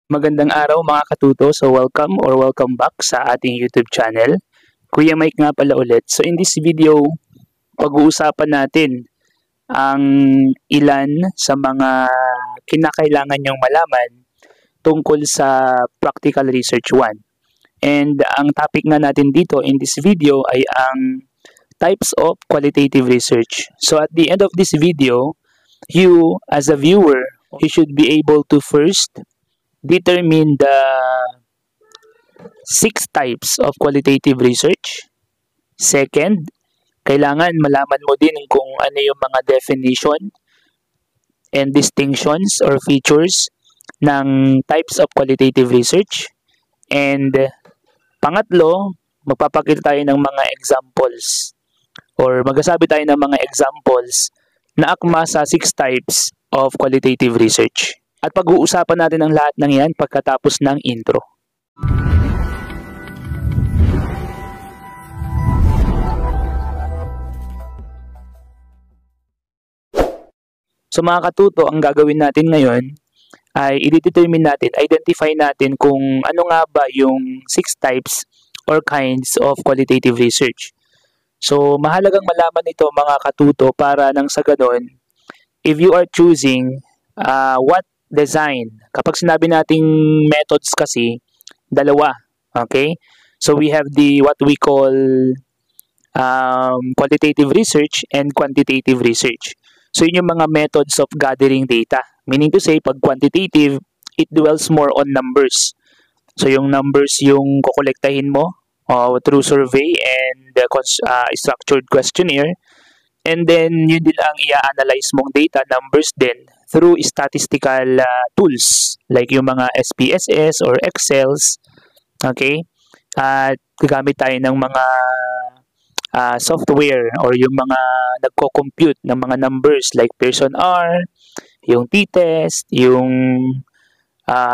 Magandang araw mga katuto. So welcome back sa ating YouTube channel. Kuya Mike nga pala ulit. So in this video, pag-uusapan natin ang ilan sa mga kinakailangan nyong malaman tungkol sa Practical Research 1. And ang topic nga natin dito in this video ay ang types of qualitative research. So at the end of this video, you as a viewer, you should be able to first determine the 6 types of qualitative research. Second, kailangan malaman mo din kung ano yung mga definition and distinctions or features ng types of qualitative research. And pangatlo, magpapakita tayo ng mga examples or magsasabi tayo ng mga examples na akma sa 6 types of qualitative research. At pag-uusapan natin ang lahat ng yan pagkatapos ng intro. So mga katuto, ang gagawin natin ngayon ay i-determine natin, identify natin kung ano nga ba yung 6 types or kinds of qualitative research. So mahalagang malaman ito mga katuto para nang sa ganon, if you are choosing what design. Kapag sinabi nating methods kasi, dalawa. Okay? So we have the what we call qualitative research and quantitative research. So yun yung mga methods of gathering data. Meaning to say, pag quantitative, it dwells more on numbers. So yung numbers yung kukolektahin mo through survey and structured questionnaire. And then, yun din ang i-analyze mong data, numbers din, through statistical tools, like yung mga SPSS or Excels, okay? At gagamit tayo ng mga software or yung mga nagko-compute ng mga numbers like Pearson R, yung t-test, yung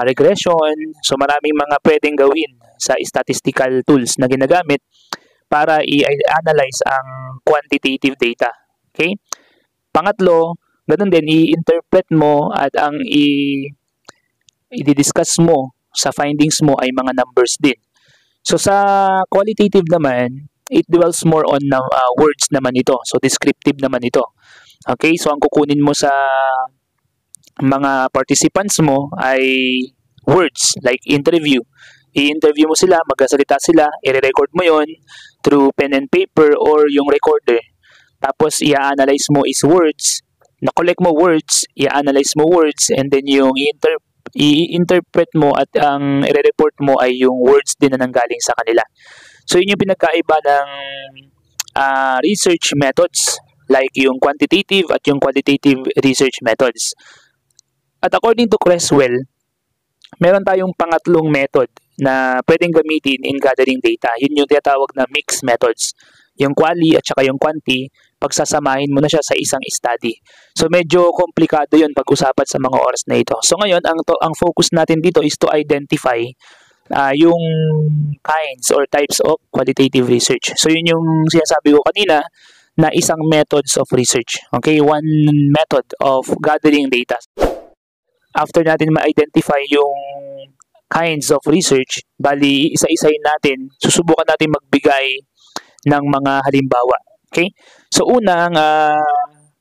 regression. So, maraming mga pwedeng gawin sa statistical tools na ginagamit para i-analyze ang quantitative data. Okay? Pangatlo, ganun din, i-interpret mo at ang i-discuss mo sa findings mo ay mga numbers din. So sa qualitative naman, it dwells more on words naman ito. So descriptive naman ito. Okay? So ang kukunin mo sa mga participants mo ay words like interview. I-interview mo sila, magsasalita sila, i-record mo yon through pen and paper or yung recorder. Tapos, i-analyze mo is words. Na-collect mo words, i-analyze mo words, and then yung i-interpret mo at ang i-report mo ay yung words din na nanggaling sa kanila. So, yun yung pinagkaiba ng research methods, like yung quantitative at yung qualitative research methods. At according to Creswell, meron tayong pangatlong method na pwedeng gamitin in gathering data. Yun yung tinatawag na mixed methods. Yung quali at saka yung quanti, pagsasamahin mo na siya sa isang study. So medyo komplikado yun pag-usapan sa mga oras na ito. So ngayon, ang focus natin dito is to identify yung kinds or types of qualitative research. So yun yung sinasabi ko kanina na isang methods of research. Okay, one method of gathering data. After natin ma-identify yung kinds of research, bali isa-isayin natin, susubukan natin magbigay ng mga halimbawa. Okay? So unang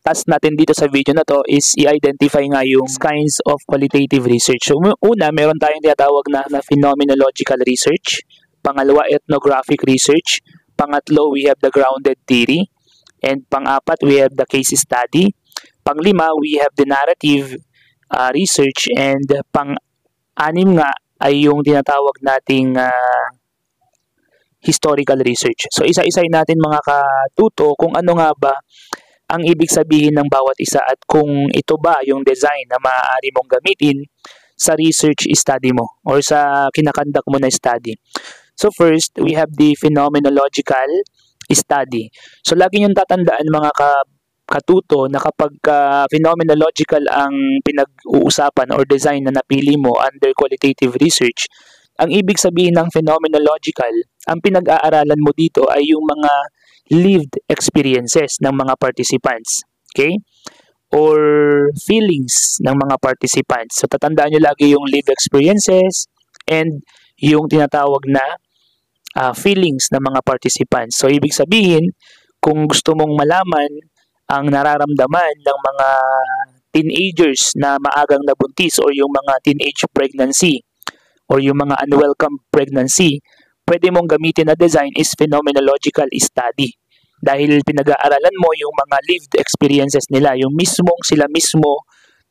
task natin dito sa video na to is i-identify nga yung kinds of qualitative research. So una, meron tayong tinatawag na phenomenological research. Pangalawa, ethnographic research. Pangatlo, we have the grounded theory. And pang-apat, we have the case study. Panglima, we have the narrative research. And pang-anim nga ay yung tinatawag nating historical research. So isa-isay natin mga katuto kung ano nga ba ang ibig sabihin ng bawat isa at kung ito ba yung design na maaari mong gamitin sa research study mo or sa kinakandak mo na study. So first, we have the phenomenological study. So lagi niyong tatandaan mga katuto na kapag phenomenological ang pinag-uusapan or design na napili mo under qualitative research, ang ibig sabihin ng phenomenological, ang pinag-aaralan mo dito ay yung mga lived experiences ng mga participants. Okay? or feelings ng mga participants. So tatandaan nyo lagi yung lived experiences and yung tinatawag na feelings ng mga participants. So ibig sabihin, kung gusto mong malaman ang nararamdaman ng mga teenagers na maagang nabuntis or yung mga teenage pregnancy or yung mga unwelcome pregnancy, pwede mong gamitin na design is phenomenological study. Dahil pinag-aaralan mo yung mga lived experiences nila, yung sila mismo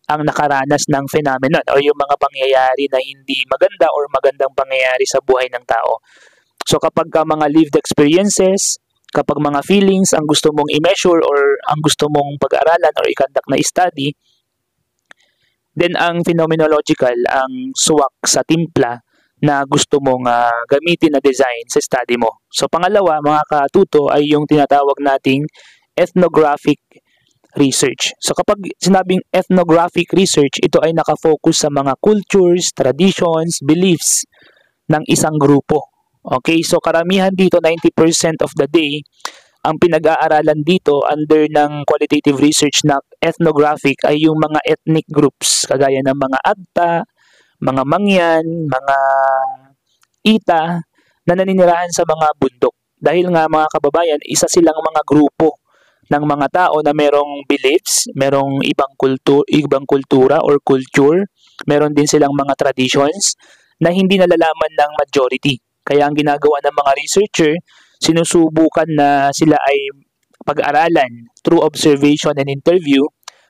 ang nakaranas ng phenomenon o yung mga pangyayari na hindi maganda or magandang pangyayari sa buhay ng tao. So kapag mga lived experiences, kapag mga feelings ang gusto mong i-measure or ang gusto mong pag-aralan or i-conduct na study, then ang phenomenological ang suwak sa timpla na gusto mong gamitin na design sa study mo. So pangalawa, mga katuto, ay yung tinatawag nating ethnographic research. So kapag sinabing ethnographic research, ito ay nakafocus sa mga cultures, traditions, beliefs ng isang grupo. Okay, so karamihan dito, 90% of the day, ang pinag-aaralan dito under ng qualitative research na ethnographic ay yung mga ethnic groups, kagaya ng mga Agta, mga Mangyan, mga Ita na naninirahan sa mga bundok. Dahil nga mga kababayan, isa silang mga grupo ng mga tao na merong beliefs, merong ibang kultura or culture, meron din silang mga traditions na hindi nalalaman ng majority. Kaya ang ginagawa ng mga researcher, sinusubukan na sila ay pag-aralan through observation and interview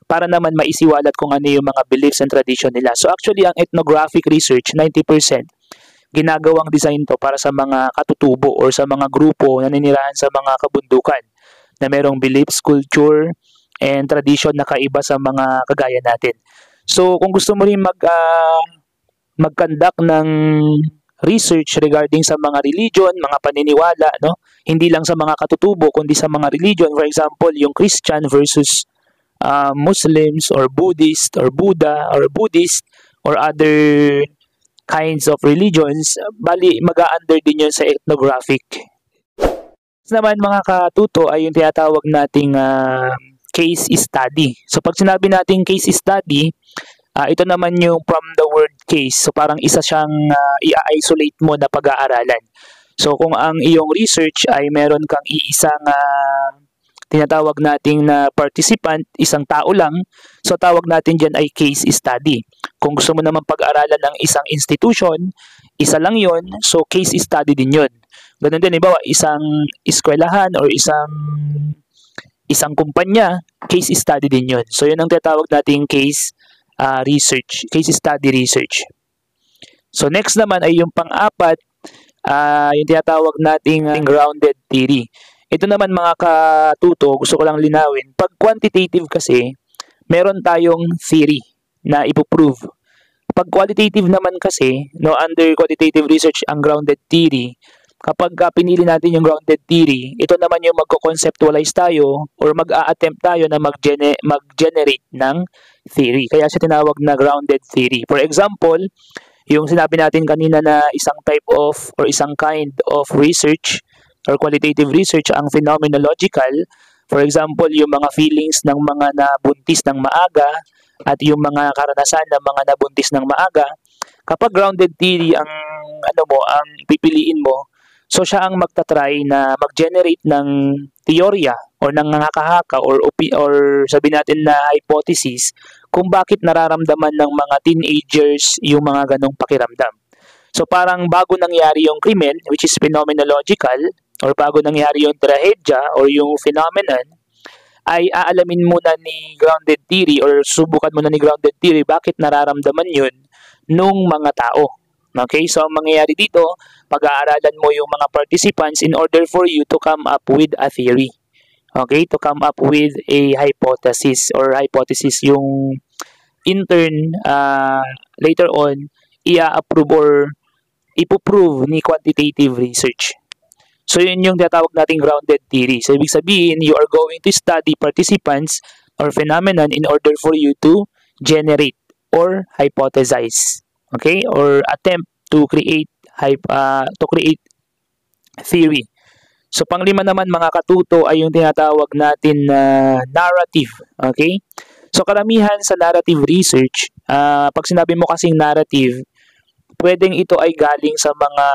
para naman maisiwalat kung ano yung mga beliefs and tradition nila. So actually, ang ethnographic research, 90%, ginagawang design to para sa mga katutubo or sa mga grupo na naninirahan sa mga kabundukan na merong beliefs, culture, and tradition na kaiba sa mga kagaya natin. So kung gusto mo rin mag-conduct ng research regarding sa mga religion, mga paniniwala, no? Hindi lang sa mga katutubo, kundi sa mga religion. For example, yung Christian versus Muslims or Buddhist or Buddha or Buddhist or other kinds of religions, bali mag-a-under din yun sa ethnographic. Naman mga katuto ay yung tinatawag nating case study. So pag sinabi nating case study, ito naman yung from the word case. So parang isa siyang i-isolate mo na pag-aaralan. So kung ang iyong research ay meron kang iisang tinatawag nating na participant, isang tao lang, so tawag natin dyan ay case study. Kung gusto mo naman pag-aralan ng isang institution, isa lang yon, so case study din yon. Ganun din, iba, isang eskwelahan or isang kumpanya, case study din yon. So yun ang tinatawag nating case research, case study research. So next naman ay yung pang-apat, yung tinatawag nating grounded theory. Ito naman mga katuto, gusto ko lang linawin. Pag quantitative kasi, meron tayong theory na ipoprove. Pag qualitative naman kasi, no, under quantitative research ang grounded theory, kapag pinili natin yung grounded theory, ito naman yung magko-conceptualize tayo or mag-a-attempt tayo na mag-generate ng theory. Kaya siya tinawag na grounded theory. For example, yung sinabi natin kanina na isang type of or isang kind of research or qualitative research ang phenomenological. For example, yung mga feelings ng mga nabuntis ng maaga at yung mga karanasan ng mga nabuntis ng maaga. Kapag grounded theory ang ang pipiliin mo, so siya ang magta-try na mag-generate ng teorya or ng haka-haka or sabi natin na hypothesis kung bakit nararamdaman ng mga teenagers yung mga ganong pakiramdam. So parang bago nangyari yung krimen, which is phenomenological, or bago nangyari yung trahedya or yung phenomenon, ay aalamin muna ni grounded theory or subukan muna ni grounded theory bakit nararamdaman yun nung mga tao. Okay, so ang mangyayari dito, pag-aaralan mo yung mga participants in order for you to come up with a theory. Okay, to come up with a hypothesis or hypothesis yung intern later on i-approve or ipoprove ni quantitative research. So yun yung tinatawag nating grounded theory. So ibig sabihin, you are going to study participants or phenomenon in order for you to generate or hypothesize. Okay? Or attempt to create theory. So panglima naman mga katuto ay yung tinatawag natin na narrative. Okay? So karamihan sa narrative research, pag sinabi mo kasing narrative, pwedeng ito ay galing sa mga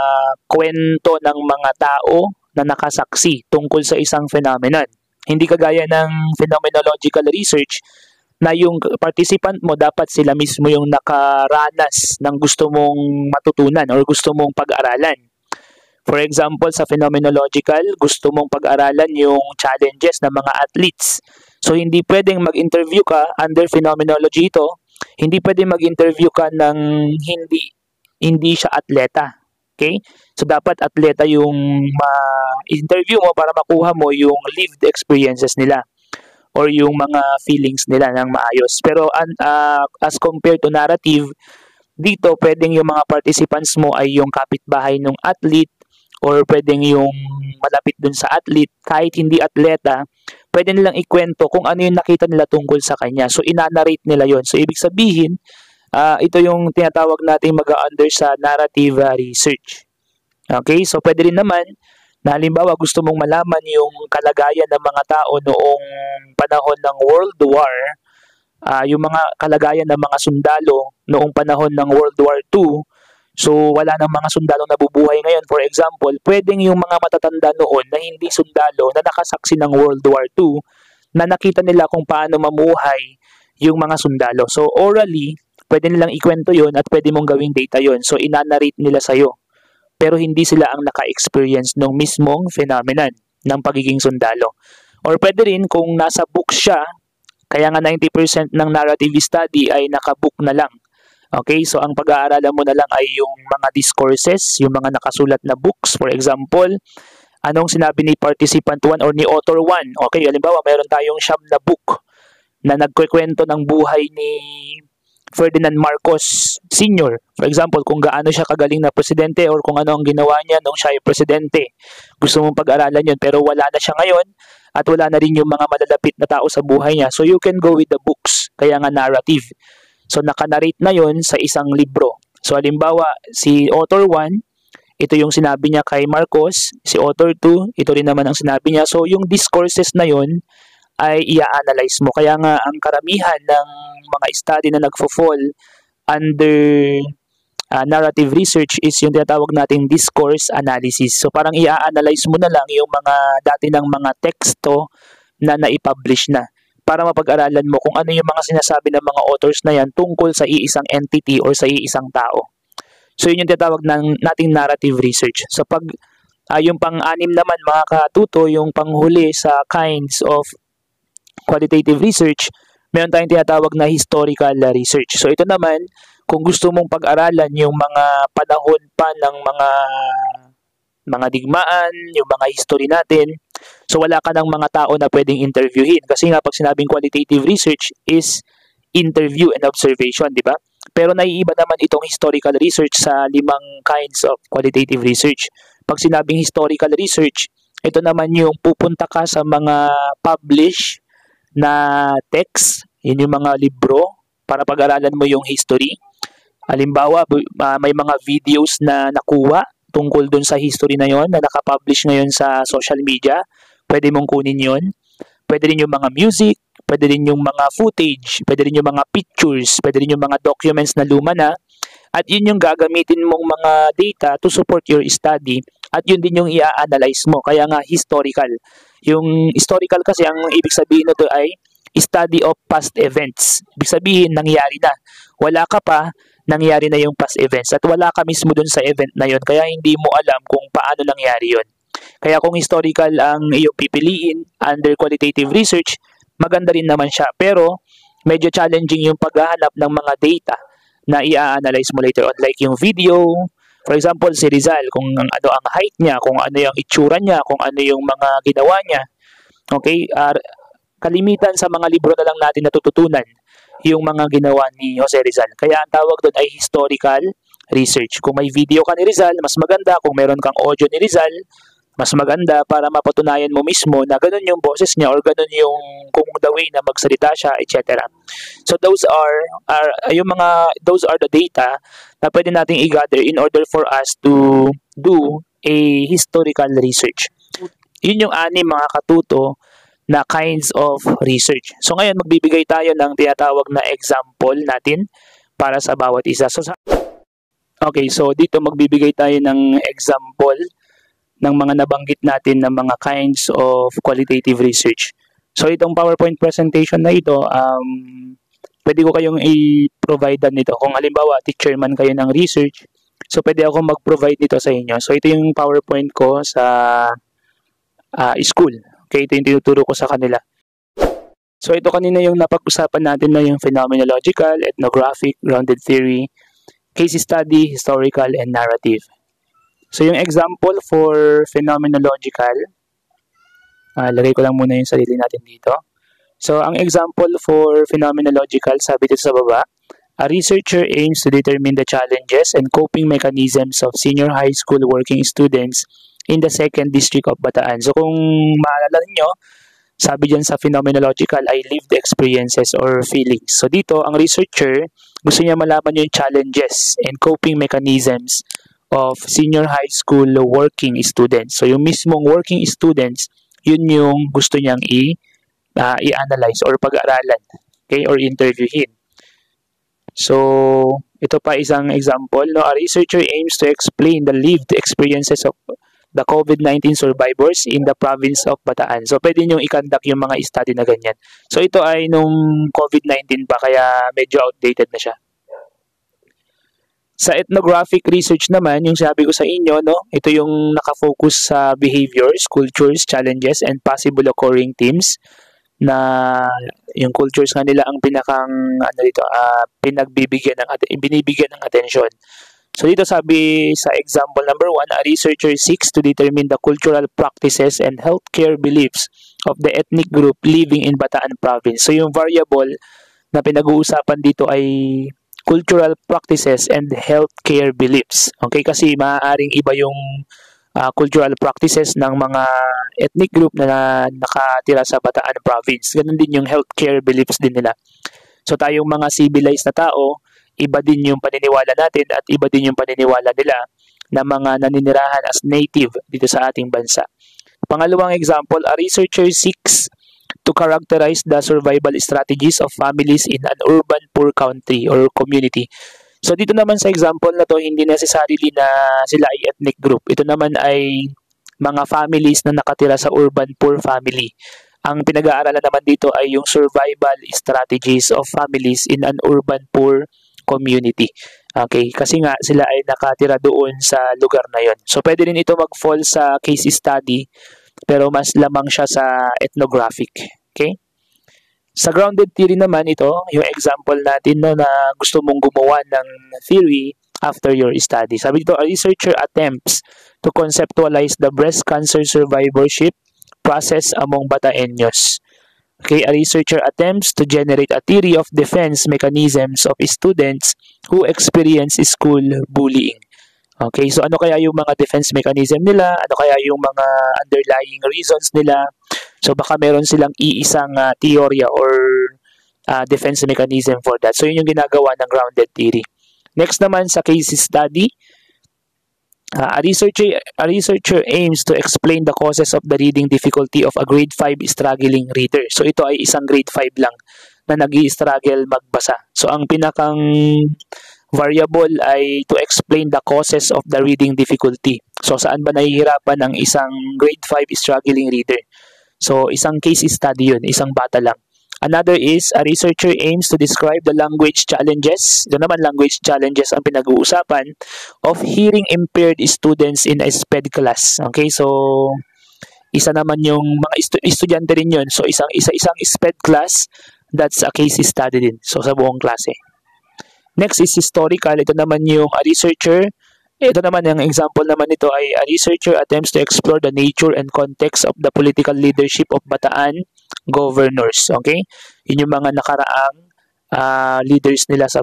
kwento ng mga tao na nakasaksi tungkol sa isang phenomenon. Hindi kagaya ng phenomenological research na yung participant mo dapat sila mismo yung nakaranas ng gusto mong matutunan or gusto mong pag-aralan. For example, sa phenomenological, gusto mong pag-aralan yung challenges ng mga athletes. So, hindi pwedeng mag-interview ka under phenomenology ito. Hindi pwedeng mag-interview ka ng hindi siya atleta. Okay? So, dapat atleta yung ma-interview mo para makuha mo yung lived experiences nila or yung mga feelings nila ng maayos. Pero as compared to narrative, dito pwedeng yung mga participants mo ay yung kapitbahay ng athlete or pwedeng yung malapit dun sa athlete, kahit hindi atleta, pwede nilang ikwento kung ano yung nakita nila tungkol sa kanya. So, inanarrate nila yon. So, ibig sabihin, ito yung tinatawag natin mag-under sa narrative research. Okay? So, pwede rin naman na halimbawa gusto mong malaman yung kalagayan ng mga tao noong panahon ng World War, yung mga kalagayan ng mga sundalo noong panahon ng World War II. So, wala nang mga sundalo na bubuhay ngayon. For example, pwedeng yung mga matatanda noon na hindi sundalo na nakasaksi ng World War II na nakita nila kung paano mamuhay yung mga sundalo. So, orally, pwede nilang ikwento yon at pwede mong gawing data yon. So, inanarrate nila sa'yo. Pero hindi sila ang naka-experience ng mismong phenomenon ng pagiging sundalo. Or pwede rin kung nasa book siya, kaya nga 90% ng narrative study ay naka-book na lang. Okay, so ang pag-aaralan mo na lang ay yung mga discourses, yung mga nakasulat na books. For example, anong sinabi ni participant 1 or ni author 1? Okay, halimbawa, mayroon tayong siyam na book na nagkukwento ng buhay ni Ferdinand Marcos Sr. For example, kung gaano siya kagaling na presidente or kung ano ang ginawa niya nung siya ay presidente. Gusto mong pag-aralan yun, pero wala na siya ngayon at wala na rin yung mga malalapit na tao sa buhay niya. So you can go with the books, kaya nga narrative. So, nakanarrate na yon sa isang libro. So, halimbawa, si author 1, ito yung sinabi niya kay Marcos. Si author 2, ito rin naman ang sinabi niya. So, yung discourses na yon ay i-analyze mo. Kaya nga, ang karamihan ng mga study na nagfo-fall under narrative research is yung tinatawag nating discourse analysis. So, parang i-analyze mo na lang yung mga dati ng mga teksto na naipublish na, para mapag-aralan mo kung ano yung mga sinasabi ng mga authors na yan tungkol sa iisang entity or sa iisang tao. So, yun yung tinatawag ng nating narrative research. So, pag yung pang-anim naman, mga katuto, yung panghuli sa kinds of qualitative research, meron tayong tinatawag na historical research. So, ito naman, kung gusto mong pag-aralan yung mga panahon pa ng mga digmaan, yung mga history natin, so wala ka ng mga tao na pwedeng interviewin. Kasi nga pag sinabing qualitative research is interview and observation, di ba? Pero naiiba naman itong historical research sa 5 kinds of qualitative research. Pag sinabing historical research, ito naman yung pupunta ka sa mga publish na text, yun yung mga libro, para pag-aralan mo yung history. Halimbawa, may mga videos na nakuha tungkol dun sa history na yon na nakapublish ngayon sa social media. Pwede mong kunin yon. Pwede rin yung mga music, pwede rin yung mga footage, pwede rin yung mga pictures, pwede rin yung mga documents na luma na. At yun yung gagamitin mong mga data to support your study. At yun din yung i-analyze mo. Kaya nga historical. Yung historical kasi ang ibig sabihin nito ay study of past events. Ibig sabihin nangyari na. Wala ka pa, nangyari na yung past events at wala ka mismo dun sa event na yon, kaya hindi mo alam kung paano nangyari yon. Kaya kung historical ang iyong pipiliin under qualitative research, maganda rin naman siya, pero medyo challenging yung paghahanap ng mga data na i-analyze mo later on, like yung video. For example, si Rizal, kung ano ang height niya, kung ano yung itsura niya, kung ano yung mga ginawa niya. Okay, kalimitan sa mga libro na lang natin natututunan yung mga ginawa ni Jose Rizal. Kaya ang tawag doon ay historical research. Kung may video ka ni Rizal, mas maganda. Kung meron kang audio ni Rizal, mas maganda para mapatunayan mo mismo na ganun yung boses niya or ganun yung kung the way na magsalita siya, etc. So those are the data na pwede nating i-gather in order for us to do a historical research. Yun yung 6 mga katuto na kinds of research. So ngayon, magbibigay tayo ng tinatawag na example natin para sa bawat isa. Okay, so dito magbibigay tayo ng example ng mga nabanggit natin ng mga kinds of qualitative research. So itong PowerPoint presentation na ito, pwede ko kayong i-provide nito. Kung halimbawa, teacher man kayo ng research, so pwede ako mag-provide nito sa inyo. So ito yung PowerPoint ko sa school. Okay, ito yung tinuturo ko sa kanila. So ito kanina yung napag-usapan natin na yung phenomenological, ethnographic, grounded theory, case study, historical, and narrative. So yung example for phenomenological, lagay ko lang muna yung sarili natin dito. So ang example for phenomenological, sabi dito sa baba, a researcher aims to determine the challenges and coping mechanisms of senior high school working students in the 2nd District of Bataan. So kung maalala niyo, sabi dyan sa phenomenological ay lived experiences or feelings. So dito, ang researcher, gusto niya malaman yung challenges and coping mechanisms of senior high school working students. So yung mismong working students, yun yung gusto niyang i-analyze or pag-aralan, okay, or interviewin. So ito pa isang example, no? A researcher aims to explain the lived experiences of the COVID-19 survivors in the province of Bataan. So pwede niyong i-conduct yung mga study na ganyan. So ito ay nung COVID-19 pa, kaya medyo outdated na siya. Sa ethnographic research naman, yung sabi ko sa inyo, no, ito yung nakafocus sa behaviors, cultures, challenges, and possible occurring themes na yung cultures nga nila ang binibigyan ng atensyon. So dito sabi sa example number 1, a researcher seeks to determine the cultural practices and healthcare beliefs of the ethnic group living in Bataan Province. So yung variable na pinag-uusapan dito ay cultural practices and healthcare beliefs. Okay, kasi maaaring iba yung cultural practices ng mga ethnic group na nakatira sa Bataan Province. Ganun din yung healthcare beliefs din nila. So tayong mga civilized na tao, iba din yung paniniwala natin at iba din yung paniniwala nila na mga naninirahan as native dito sa ating bansa. Pangalawang example, a researcher seeks to characterize the survival strategies of families in an urban poor country or community. So dito naman sa example na to, hindi necessarily na sila ay ethnic group. Ito naman ay mga families na nakatira sa urban poor family. Ang pinag-aaralan naman dito ay yung survival strategies of families in an urban poor community. Okay, kasi nga sila ay nakatira doon sa lugar na yon. So pwede rin ito mag-fall sa case study, pero mas lamang siya sa ethnographic. Okay? Sa grounded theory naman ito, yung example natin no, na gusto mong gumawa ng theory after your study. Sabi dito, a researcher attempts to conceptualize the breast cancer survivorship process among Bataeños. Okay, a researcher attempts to generate a theory of defense mechanisms of students who experience school bullying. Okay, so ano kaya yung mga defense mechanism nila? Ano kaya yung mga underlying reasons nila? So baka meron silang iisang teorya or defense mechanism for that. So yun yung ginagawa ng grounded theory. Next naman sa case study, a researcher aims to explain the causes of the reading difficulty of a grade 5 struggling reader. So ito ay isang grade 5 lang na nag-i-struggle magbasa. So ang pinakang variable ay to explain the causes of the reading difficulty. So saan ba nahihirapan ng isang grade 5 struggling reader? So isang case study yun, isang bata lang. Another is, a researcher aims to describe the language challenges, ito naman language challenges ang pinag-uusapan, of hearing impaired students in a SPED class. Okay, so isa naman yung mga estudyante rin yun. So isang SPED class, that's a case study din. So sa buong klase. Next is historical. Ito naman yung a researcher. Ito naman, yung example naman nito ay a researcher attempts to explore the nature and context of the political leadership of Bataan governors. Okay? Yun yung mga nakaraang leaders nila sa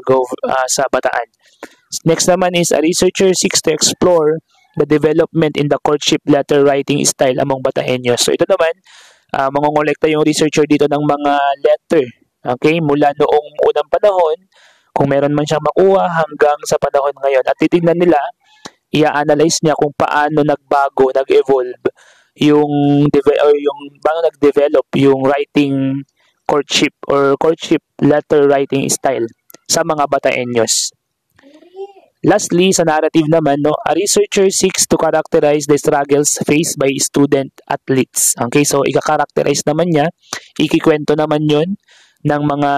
Bataan. Next naman is a researcher seeks to explore the development in the courtship letter writing style among Bataeños. So ito naman, mangongolekta yung researcher dito ng mga letter. Okay? Mula noong unang panahon, kung meron man siyang makuha hanggang sa panahon ngayon. At titignan nila, i-analyze niya kung paano nagbago, nag-evolve yung paano nag-develop yung writing courtship letter writing style sa mga Bataeños. Lastly, sa narrative naman, no, a researcher seeks to characterize the struggles faced by student athletes. Okay, so ika-characterize naman niya, ikikwento naman yon ng mga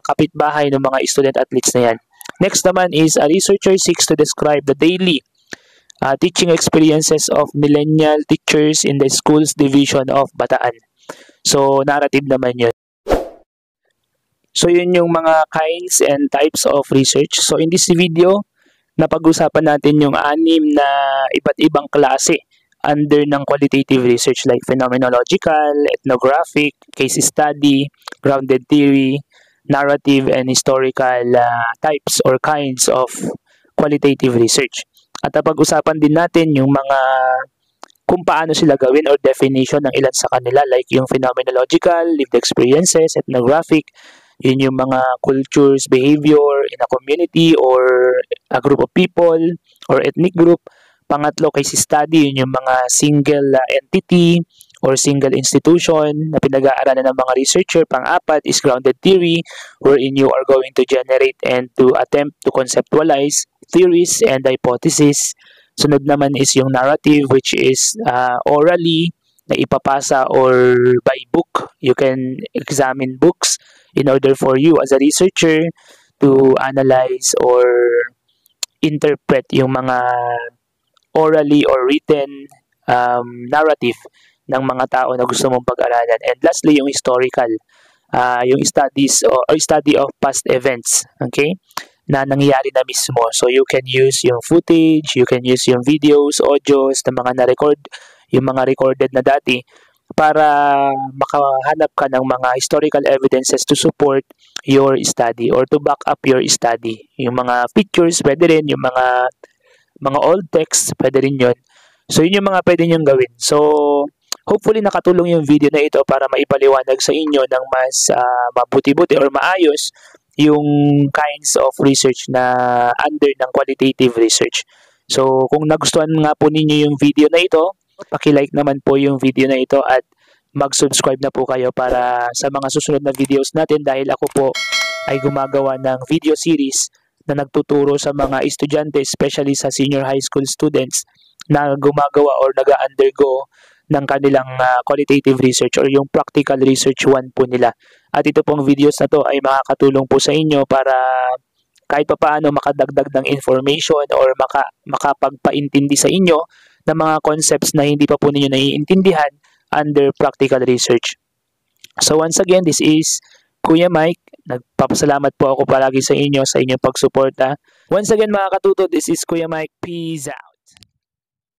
kapitbahay ng mga student athletes na yan. Next naman is a researcher seeks to describe the daily teaching experiences of millennial teachers in the school's division of Bataan. So, narrative naman yun. So, yun yung mga kinds and types of research. So, in this video, napag-usapan natin yung 6 na iba't ibang klase under ng qualitative research like phenomenological, ethnographic, case study, grounded theory, narrative, and historical types or kinds of qualitative research. At napag-usapan din natin yung mga kung paano sila gawin or definition ng ilan sa kanila like yung phenomenological, lived experiences, ethnographic, yun yung mga cultures, behavior in a community or a group of people or ethnic group. Pangatlo, case study, yun yung mga single entity or single institution na pinag-aaralan ng mga researcher. Pang-apat is grounded theory wherein you are going to generate and to attempt to conceptualize theories and hypotheses. Sunod naman is yung narrative which is orally na ipapasa or by book. You can examine books in order for you as a researcher to analyze or interpret yung mga orally or written narrative ng mga tao na gusto mong pag-aralan. And lastly, yung historical, yung studies or study of past events, okay, na nangyayari na mismo. So you can use yung footage, you can use yung videos, audios na mga na-record, yung mga recorded na dati para makahanap ka ng mga historical evidences to support your study or to back up your study. Yung mga pictures, pwede rin. Yung mga old texts, pwede rin yun. So, yun yung mga pwede nyong gawin. So, hopefully nakatulong yung video na ito para maipaliwanag sa inyo ng mas mabuti-buti or maayos yung kinds of research na under ng qualitative research. So, kung nagustuhan nga po ninyo yung video na ito, paki-like naman po yung video na ito at mag-subscribe na po kayo para sa mga susunod na videos natin dahil ako po ay gumagawa ng video series na nagtuturo sa mga estudyante, especially sa senior high school students na gumagawa or nag-undergo ng kanilang qualitative research or yung practical research 1 po nila. At ito pong videos na to ay makakatulong po sa inyo para kahit papaano makadagdag ng information or makapagpaintindi sa inyo ng mga concepts na hindi pa po ninyo naiintindihan under practical research. So once again, this is Kuya Mike. Nagpapasalamat po ako palagi sa inyo sa inyong pagsuporta. Once again mga katuto, this is Kuya Mike. Peace out!